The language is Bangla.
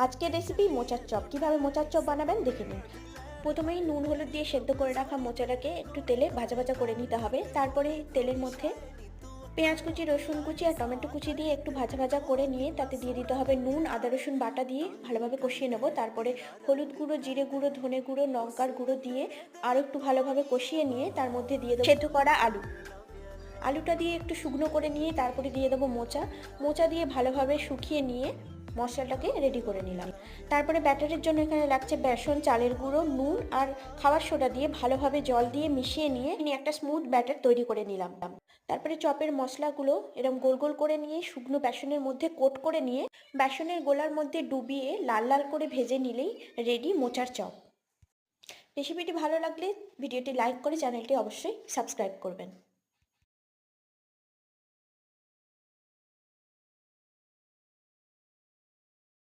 আজকের রেসিপি মোচার চপ। কীভাবে মোচার চপ বানাবেন দেখে নিন। প্রথমেই নুন হলুদ দিয়ে সেদ্ধ করে রাখা মোচাটাকে একটু তেলে ভাজা ভাজা করে নিতে হবে। তারপরে তেলের মধ্যে পেঁয়াজ কুচি, রসুন কুচি আর টমেটো কুচি দিয়ে একটু ভাজা ভাজা করে নিয়ে তাতে দিয়ে দিতে হবে নুন, আদা রসুন বাটা দিয়ে ভালোভাবে কষিয়ে নেব। তারপরে হলুদ গুঁড়ো, জিরে গুঁড়ো, ধনে গুঁড়ো, লঙ্কার গুঁড়ো দিয়ে আরও একটু ভালোভাবে কষিয়ে নিয়ে তার মধ্যে দিয়ে দেবো সেদ্ধ করা আলুটা দিয়ে একটু শুকনো করে নিয়ে তারপরে দিয়ে দেবো মোচা দিয়ে ভালোভাবে শুকিয়ে নিয়ে মশলাটাকে রেডি করে নিলাম। তারপরে ব্যাটারের জন্য এখানে লাগছে বেসন, চালের গুঁড়ো, নুন আর খাবার সোডা দিয়ে ভালোভাবে জল দিয়ে মিশিয়ে নিয়ে একটা স্মুথ ব্যাটার তৈরি করে নিলাম। তারপরে চপের মশলাগুলো এরকম গোল গোল করে নিয়ে শুকনো বেসনের মধ্যে কোট করে নিয়ে বেসনের গোলার মধ্যে ডুবিয়ে লাল লাল করে ভেজে নিলেই রেডি মোচার চপ। রেসিপিটি ভালো লাগলে ভিডিওটি লাইক করে চ্যানেলটি অবশ্যই সাবস্ক্রাইব করবেন।